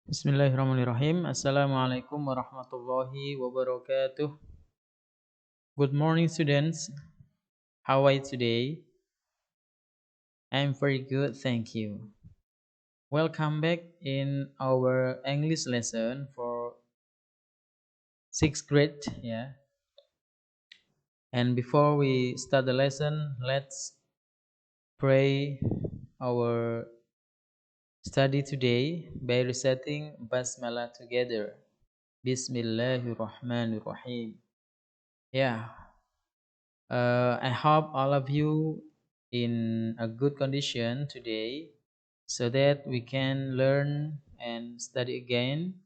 Bismillahirrahmanirrahim. Assalamualaikum warahmatullahi wabarakatuh. Good morning, students. How are you today? I'm very good, thank you. Welcome back in our English lesson for sixth grade. Yeah. And before we start the lesson, let's pray our study today by reciting Basmalah together. Bismillahirrahmanirrahim. Yeah. I hope all of you in a good condition today so that we can learn and study again.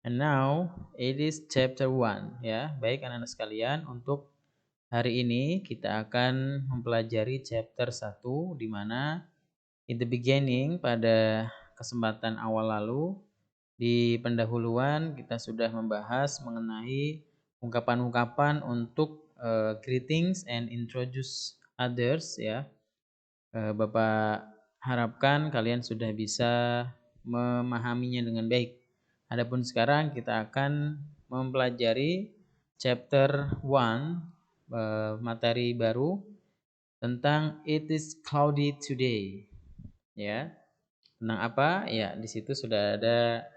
And now it is chapter 1 ya. Baik anak-anak sekalian, untuk hari ini kita akan mempelajari chapter 1 di mana in the beginning pada kesempatan awal lalu di pendahuluan kita sudah membahas mengenai ungkapan-ungkapan untuk greetings and introduce others ya. Bapak harapkan kalian sudah bisa memahaminya dengan baik. Adapun sekarang kita akan mempelajari chapter 1 materi baru tentang it is cloudy today. Ya. Tentang apa? Ya, di situ sudah ada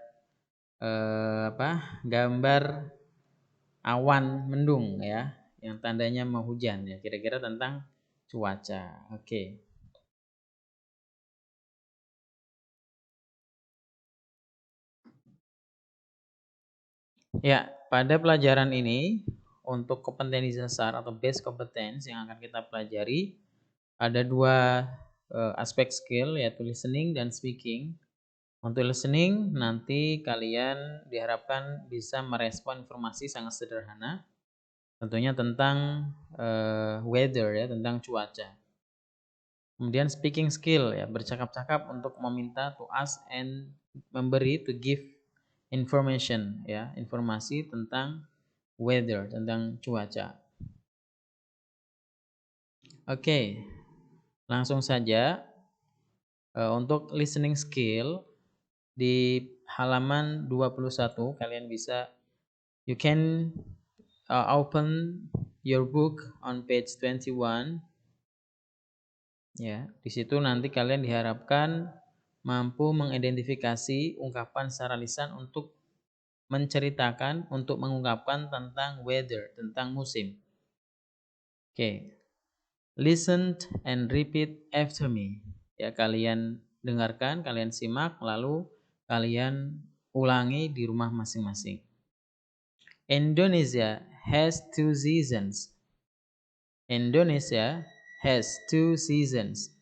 gambar awan mendung ya, yang tandanya mau hujan ya, kira-kira tentang cuaca. Oke. Ya, pada pelajaran ini untuk kompetensi dasar atau base competence yang akan kita pelajari ada dua aspek skill, yaitu listening dan speaking. Untuk listening nanti kalian diharapkan bisa merespon informasi sangat sederhana, tentunya tentang weather ya, tentang cuaca. Kemudian speaking skill ya, bercakap-cakap untuk meminta, to ask and memberi, to give information ya, informasi tentang weather, tentang cuaca. Oke, langsung saja untuk listening skill di halaman 21 kalian bisa, you can open your book on page 21. Ya, di situ nanti kalian diharapkan mampu mengidentifikasi ungkapan secara lisan untuk menceritakan, untuk mengungkapkan tentang weather, tentang musim. Oke. Listen and repeat after me. Ya, kalian dengarkan, kalian simak, lalu kalian ulangi di rumah masing-masing. Indonesia has 2 seasons. Indonesia has 2 seasons.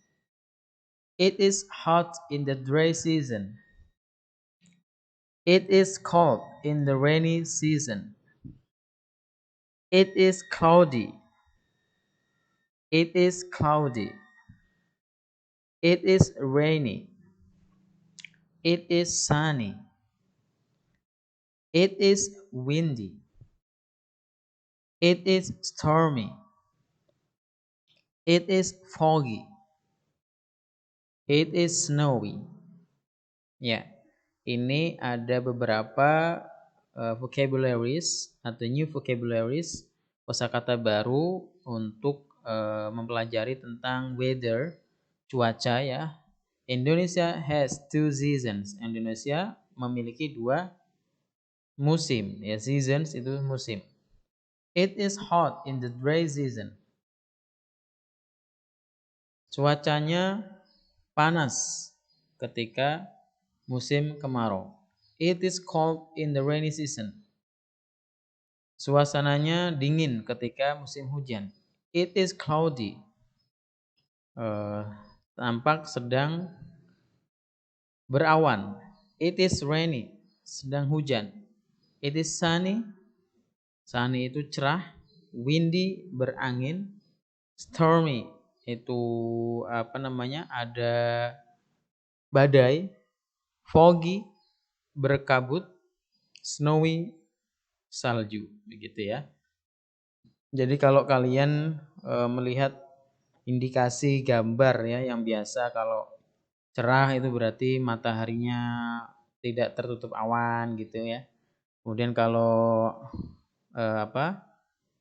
It is hot in the dry season. It is cold in the rainy season. It is cloudy. It is cloudy. It is rainy. It is sunny. It is windy. It is stormy. It is foggy. It is snowy. Ya, ini ada beberapa vocabularies atau new vocabularies, kosakata baru untuk mempelajari tentang weather, cuaca ya. Indonesia has 2 seasons. Indonesia memiliki 2 musim ya, seasons itu musim. It is hot in the dry season. Cuacanya panas ketika musim kemarau. It is cold in the rainy season. Suasananya dingin ketika musim hujan. It is cloudy. Tampak sedang berawan. It is rainy. Sedang hujan. It is sunny. Sunny itu cerah. Windy berangin. Stormy itu ada badai. Foggy berkabut. Snowy salju, begitu ya. Jadi kalau kalian melihat indikasi gambar ya, yang biasa kalau cerah itu berarti mataharinya tidak tertutup awan gitu ya. Kemudian kalau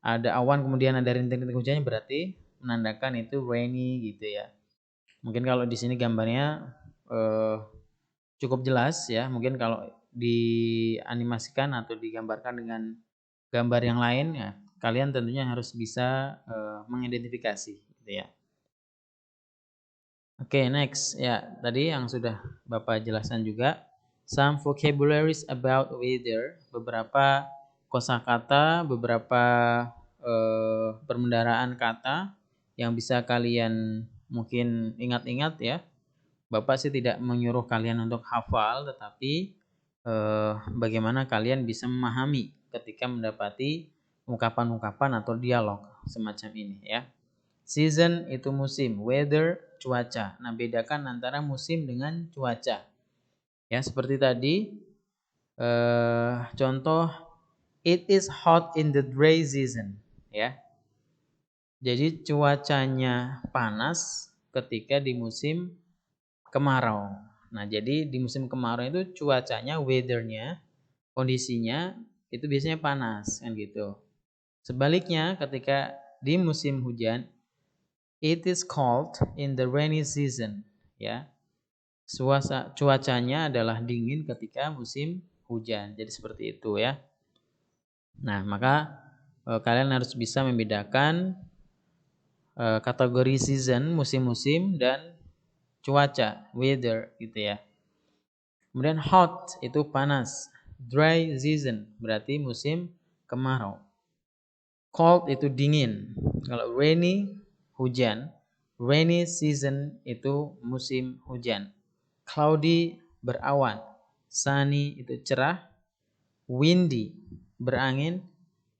ada awan kemudian ada rintik-rintik hujannya berarti menandakan itu rainy gitu ya. Mungkin kalau di sini gambarnya eh, cukup jelas ya. Mungkin kalau dianimasikan atau digambarkan dengan gambar yang lain ya, kalian tentunya harus bisa mengidentifikasi gitu ya. Oke, next ya. Tadi yang sudah Bapak jelaskan juga some vocabularies about weather, beberapa kosakata, beberapa perbendaharaan kata yang bisa kalian mungkin ingat-ingat ya. Bapak sih tidak menyuruh kalian untuk hafal, tetapi bagaimana kalian bisa memahami ketika mendapati ungkapan-ungkapan atau dialog semacam ini ya. Season itu musim, weather cuaca. Nah, bedakan antara musim dengan cuaca. Ya, seperti tadi contoh it is hot in the dry season, ya. Jadi cuacanya panas ketika di musim kemarau. Nah, jadi di musim kemarau itu cuacanya, weathernya, kondisinya itu biasanya panas kan gitu. Sebaliknya ketika di musim hujan it is cold in the rainy season, ya. Cuacanya adalah dingin ketika musim hujan. Jadi seperti itu ya. Nah, maka kalian harus bisa membedakan kategori season, musim-musim dan cuaca, weather gitu ya. Kemudian hot itu panas, dry season berarti musim kemarau. Cold itu dingin. Kalau rainy hujan, rainy season itu musim hujan. Cloudy berawan, sunny itu cerah, windy berangin,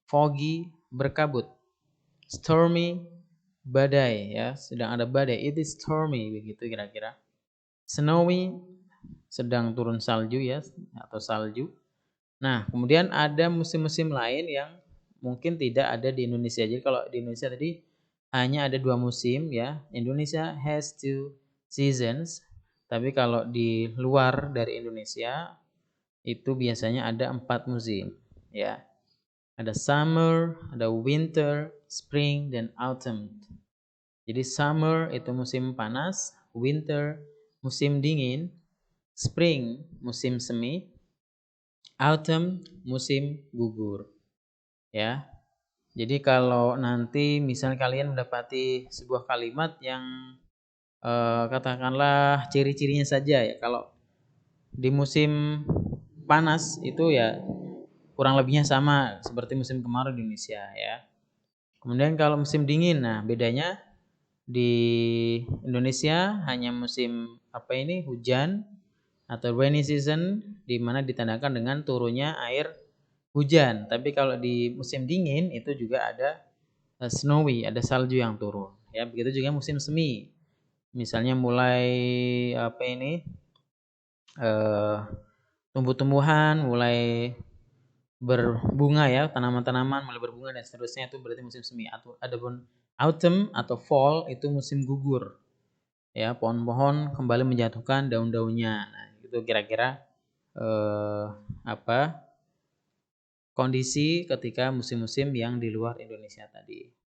foggy berkabut, stormy badai ya, sedang ada badai, it is stormy begitu kira-kira. Snowy sedang turun salju ya atau salju. Nah, kemudian ada musim-musim lain yang mungkin tidak ada di Indonesia. Jadi kalau di Indonesia tadi hanya ada 2 musim ya. Indonesia has 2 seasons. Tapi kalau di luar dari Indonesia itu biasanya ada 4 musim ya. Ada summer, ada winter, spring dan autumn. Jadi summer itu musim panas, winter musim dingin, spring musim semi, autumn musim gugur ya. Jadi kalau nanti misalnya kalian mendapati sebuah kalimat yang katakanlah ciri-cirinya saja ya, kalau di musim panas itu ya kurang lebihnya sama seperti musim kemarau di Indonesia ya. Kemudian kalau musim dingin, nah bedanya di Indonesia hanya musim hujan atau rainy season di mana ditandakan dengan turunnya air hujan. Tapi kalau di musim dingin itu juga ada snowy, ada salju yang turun. Ya, begitu juga musim semi. Misalnya mulai eh, tumbuh-tumbuhan mulai berbunga ya, tanaman-tanaman mulai berbunga dan seterusnya itu berarti musim semi. Adapun autumn atau fall itu musim gugur. Ya, pohon-pohon kembali menjatuhkan daun-daunnya. Nah, itu kira-kira eh, apa kondisi ketika musim-musim yang di luar Indonesia tadi.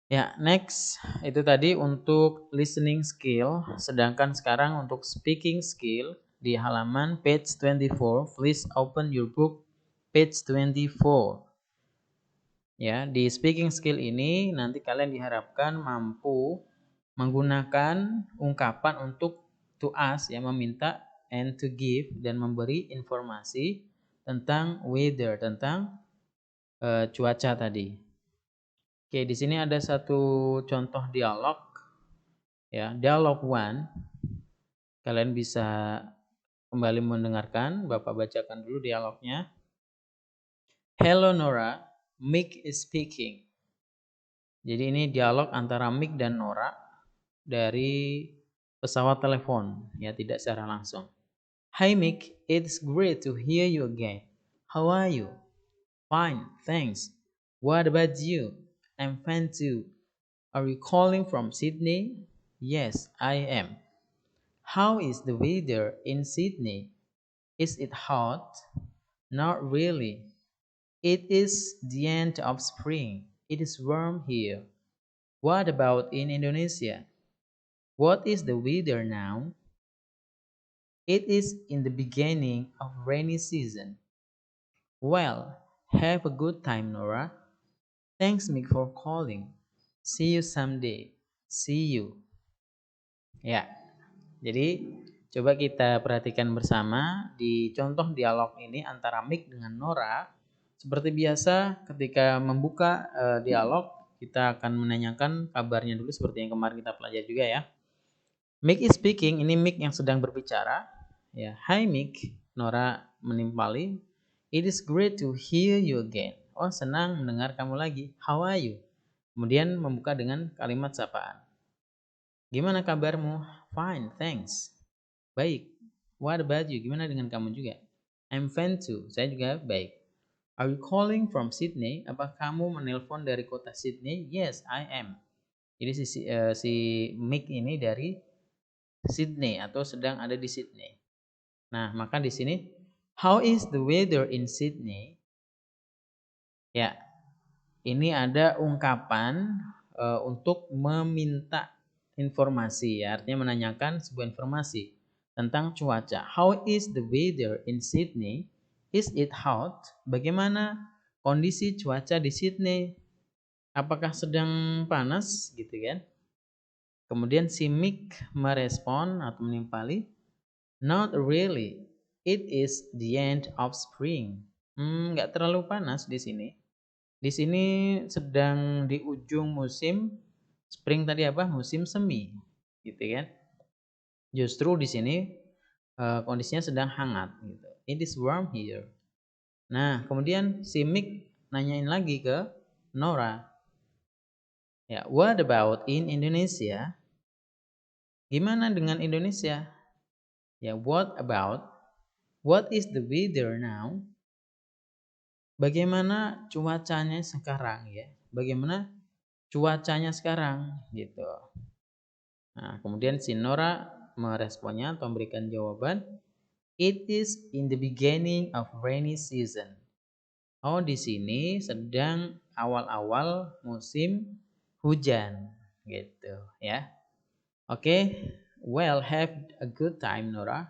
Ya, next itu tadi untuk listening skill, sedangkan sekarang untuk speaking skill di halaman page 24, please open your book page 24. Ya, di speaking skill ini nanti kalian diharapkan mampu menggunakan ungkapan untuk to ask yang meminta and to give dan memberi informasi tentang weather, tentang cuaca tadi. Oke, di sini ada satu contoh dialog ya, dialog one. Kalian bisa kembali mendengarkan, Bapak bacakan dulu dialognya. Hello Nora, Mick is speaking. Jadi ini dialog antara Mick dan Nora dari pesawat telepon, ya tidak secara langsung. Hi Mick, it's great to hear you again. How are you? Fine, thanks. What about you? I'm fine too. Are you calling from Sydney? Yes, I am. How is the weather in Sydney? Is it hot? Not really. It is the end of spring. It is warm here. What about in Indonesia? What is the weather now? It is in the beginning of rainy season. Well, have a good time, Nora. Thanks, Mick, for calling. See you someday. See you. Ya, jadi coba kita perhatikan bersama di contoh dialog ini antara Mick dengan Nora. Seperti biasa, ketika membuka dialog, kita akan menanyakan kabarnya dulu seperti yang kemarin kita pelajari juga ya. Mick is speaking, ini Mick yang sedang berbicara. Ya, hi Mick, Nora menimpali. It is great to hear you again. Oh, senang mendengar kamu lagi. How are you? Kemudian membuka dengan kalimat sapaan. Gimana kabarmu? Fine, thanks. Baik. What about you? Gimana dengan kamu juga? I'm fine too. Saya juga baik. Are you calling from Sydney? Apa kamu menelpon dari kota Sydney? Yes, I am. Jadi si Mick ini dari Sydney atau sedang ada di Sydney. Nah, maka di sini how is the weather in Sydney? Ya, ini ada ungkapan untuk meminta informasi ya, artinya menanyakan sebuah informasi tentang cuaca. How is the weather in Sydney? Is it hot? Bagaimana kondisi cuaca di Sydney? Apakah sedang panas gitu kan? Kemudian si Mick merespon atau menimpali, not really. It is the end of spring. Nggak terlalu panas di sini. Di sini sedang di ujung musim spring tadi apa? Musim semi, gitu kan? Justru di sini kondisinya sedang hangat. Gitu. It is warm here. Nah, kemudian si Mick nanyain lagi ke Nora. Ya, what about in Indonesia? Gimana dengan Indonesia? Ya, what about? What is the weather now? Bagaimana cuacanya sekarang ya? Bagaimana cuacanya sekarang gitu. Nah, kemudian si Nora meresponnya atau memberikan jawaban, it is in the beginning of rainy season. Oh, di sini sedang awal-awal musim hujan gitu ya. Oke, well, have a good time Nora.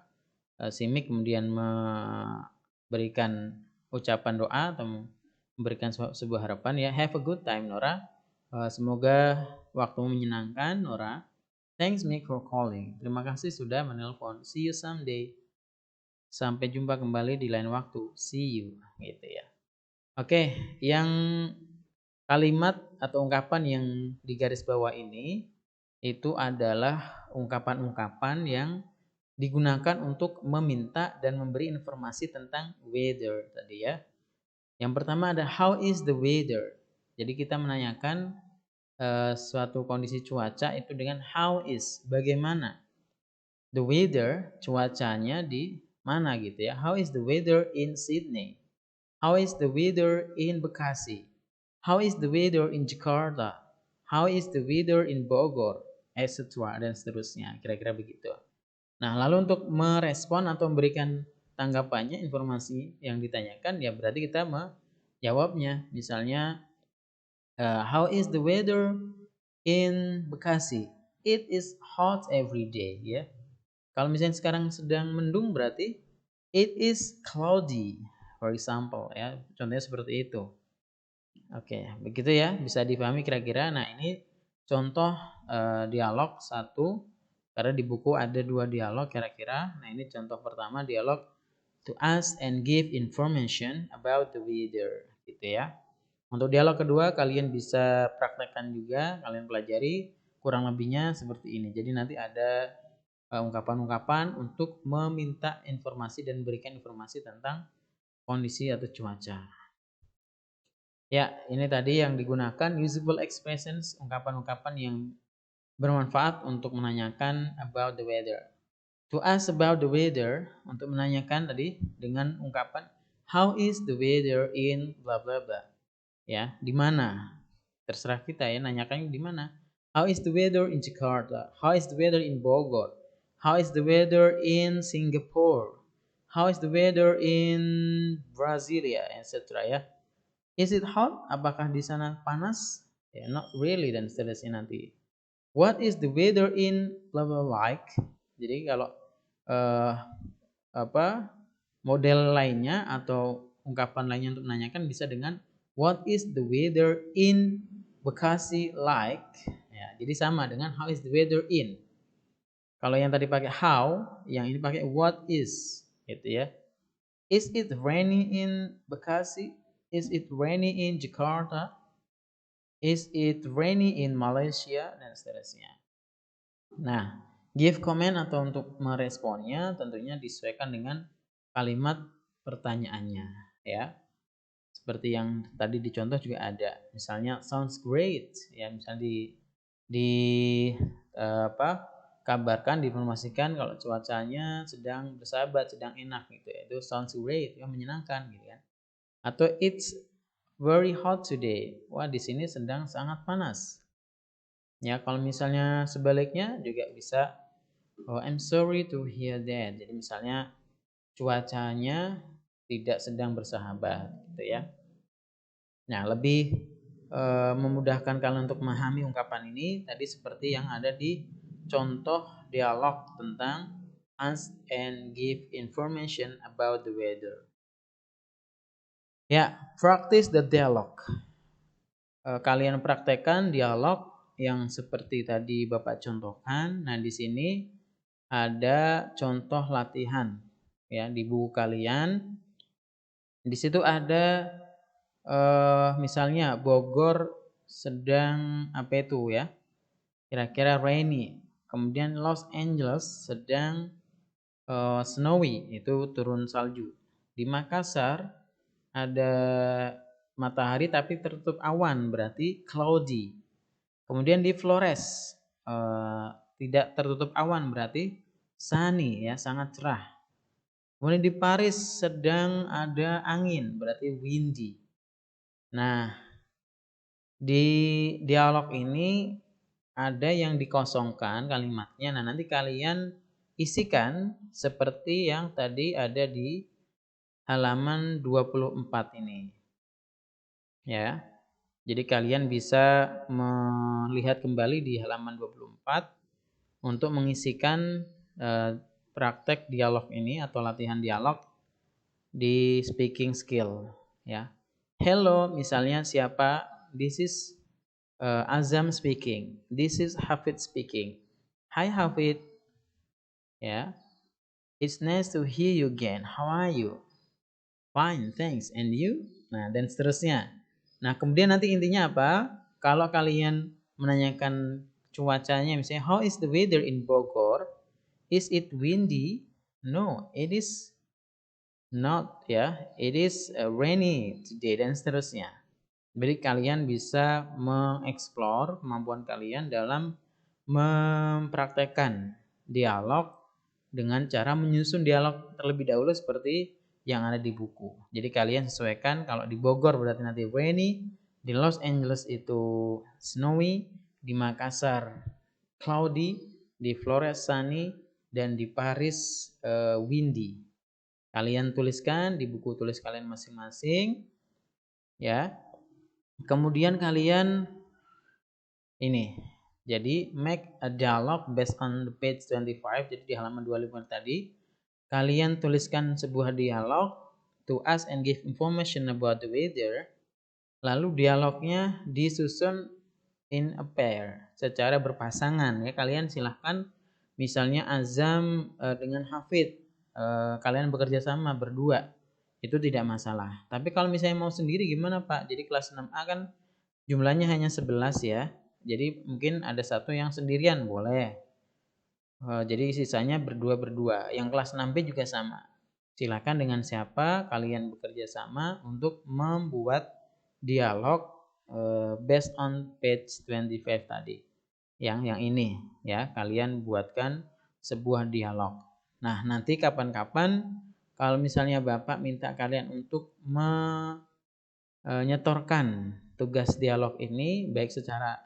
Si Mick kemudian memberikan ucapan doa atau memberikan sebuah harapan ya. Have a good time Nora. Semoga waktumu menyenangkan Nora. Thanks Mick for calling. Terima kasih sudah menelpon. See you someday. Sampai jumpa kembali di lain waktu. See you gitu ya. Oke, yang kalimat atau ungkapan yang di garis bawah ini itu adalah ungkapan-ungkapan yang digunakan untuk meminta dan memberi informasi tentang weather tadi ya. Yang pertama ada how is the weather. Jadi kita menanyakan suatu kondisi cuaca itu dengan how is, bagaimana. The weather, cuacanya di mana gitu ya. How is the weather in Sydney? How is the weather in Bekasi? How is the weather in Jakarta? How is the weather in Bogor? Etc. dan seterusnya. Kira-kira begitu. Nah, lalu untuk merespon atau memberikan tanggapannya, informasi yang ditanyakan, ya berarti kita menjawabnya. Misalnya, how is the weather in Bekasi? It is hot every day, ya. Kalau misalnya sekarang sedang mendung berarti it is cloudy, for example, ya. Contohnya seperti itu. Oke, begitu ya, bisa dipahami kira-kira. Nah, ini contoh dialog satu, karena di buku ada 2 dialog kira-kira. Nah, ini contoh pertama dialog to ask and give information about the weather, gitu ya. Untuk dialog kedua kalian bisa praktekkan juga, kalian pelajari kurang lebihnya seperti ini. Jadi nanti ada ungkapan-ungkapan untuk meminta informasi dan memberikan informasi tentang kondisi atau cuaca. Ya, ini tadi yang digunakan usable expressions, ungkapan-ungkapan yang bermanfaat untuk menanyakan about the weather. To ask about the weather, untuk menanyakan tadi dengan ungkapan how is the weather in bla bla bla. Ya, di mana? Terserah kita ya, nanyakannya di mana. How is the weather in Jakarta? How is the weather in Bogor? How is the weather in Singapore? How is the weather in Brasilia, etc. ya. Is it hot? Apakah di sana panas? Ya, not really dan seterusnya nanti. What is the weather in blah blah like? Jadi kalau eh, apa model lainnya atau ungkapan lainnya untuk menanyakan bisa dengan what is the weather in Bekasi like? Ya, jadi sama dengan how is the weather in. Kalau yang tadi pakai how, yang ini pakai what is, gitu ya. Is it rainy in Bekasi? Is it rainy in Jakarta? Is it rainy in Malaysia? Dan seterusnya. Nah, give comment atau untuk meresponnya tentunya disesuaikan dengan kalimat pertanyaannya, ya. Seperti yang tadi dicontoh juga ada. Misalnya sounds great, ya, misalnya di apa? Kabarkan, diinformasikan kalau cuacanya sedang bersahabat, sedang enak gitu ya. Itu sounds great, ya, menyenangkan gitu kan. Atau it's very hot today. Wah, di sini sedang sangat panas. Ya, kalau misalnya sebaliknya juga bisa oh, I'm sorry to hear that. Jadi misalnya cuacanya tidak sedang bersahabat gitu ya. Nah, lebih memudahkan kalian untuk memahami ungkapan ini tadi seperti yang ada di contoh dialog tentang ask and give information about the weather. Ya, practice the dialogue. Kalian praktekkan dialog yang seperti tadi Bapak contohkan. Nah, di sini ada contoh latihan ya di buku kalian. Di situ ada misalnya Bogor sedang apa itu ya? Kira-kira rainy. Kemudian Los Angeles sedang snowy, itu turun salju. Di Makassar ada matahari tapi tertutup awan, berarti cloudy. Kemudian di Flores tidak tertutup awan, berarti sunny ya, sangat cerah. Kemudian di Paris sedang ada angin, berarti windy. Nah, di dialog ini ada yang dikosongkan kalimatnya. Nah, nanti kalian isikan seperti yang tadi ada di halaman 24 ini. Ya. Jadi kalian bisa melihat kembali di halaman 24 untuk mengisikan praktek dialog ini atau latihan dialog di speaking skill ya. Hello misalnya siapa? This is Azam speaking. This is Hafid speaking. Hi Hafid. Ya. It's nice to hear you again. How are you? Fine, thanks. And you? Nah, dan seterusnya. Nah, kemudian nanti intinya apa? Kalau kalian menanyakan cuacanya misalnya how is the weather in Bogor? Is it windy? No, it is not ya. It is rainy today dan seterusnya. Jadi kalian bisa mengeksplor kemampuan kalian dalam mempraktekkan dialog dengan cara menyusun dialog terlebih dahulu seperti yang ada di buku. Jadi kalian sesuaikan, kalau di Bogor berarti nanti rainy, di Los Angeles itu snowy, di Makassar cloudy, di Flores sunny, dan di Paris windy. Kalian tuliskan di buku tulis kalian masing-masing ya. Kemudian kalian ini, jadi make a dialogue based on the page 25. Jadi di halaman 25 tadi kalian tuliskan sebuah dialog to ask and give information about the weather. Lalu dialognya disusun in a pair, secara berpasangan ya. Kalian silahkan misalnya Azam dengan Hafid, kalian bekerja sama berdua, itu tidak masalah. Tapi kalau misalnya mau sendiri gimana Pak? Jadi kelas 6A kan jumlahnya hanya 11 ya. Jadi mungkin ada satu yang sendirian boleh. Jadi sisanya berdua-berdua. Yang kelas 6B juga sama. Silakan dengan siapa kalian bekerja sama untuk membuat dialog based on page 25 tadi. Yang ini ya, kalian buatkan sebuah dialog. Nah, nanti kapan-kapan kalau misalnya Bapak minta kalian untuk menyetorkan tugas dialog ini baik secara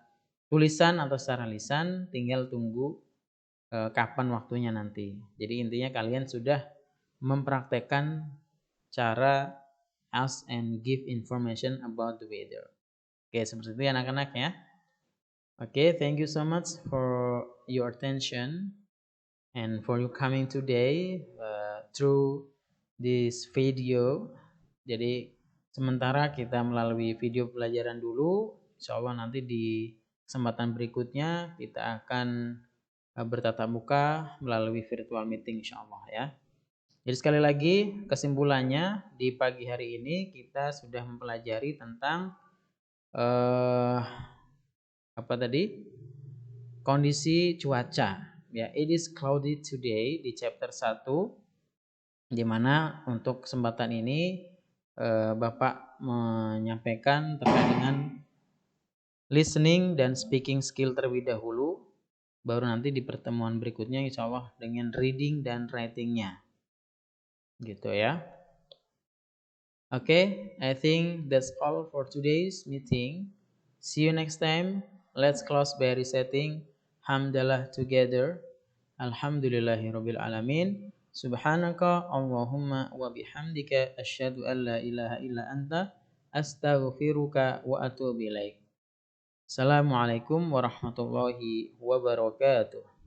tulisan atau secara lisan, tinggal tunggu kapan waktunya nanti. Jadi intinya kalian sudah mempraktekkan cara ask and give information about the weather. Oke, seperti itu anak-anak ya. Oke, thank you so much for your attention and for you coming today through this video. Jadi sementara kita melalui video pelajaran dulu, insya Allah nanti di kesempatan berikutnya kita akan bertatap muka melalui virtual meeting insya Allah ya. Jadi sekali lagi kesimpulannya di pagi hari ini kita sudah mempelajari tentang apa tadi? Kondisi cuaca. Ya, it is cloudy today di chapter 1 di mana untuk kesempatan ini Bapak menyampaikan terkait dengan listening dan speaking skill terlebih dahulu, baru nanti di pertemuan berikutnya insya Allah dengan reading dan writingnya gitu ya. Okay, I think that's all for today's meeting. See you next time. Let's close by resetting hamdalah together. Alhamdulillahirabbil alamin. Subhanaka Allahumma wa bihamdika asyhadu an la ilaha illa anta astaghfiruka wa atubu ilaik. Assalamualaikum warahmatullahi wabarakatuh.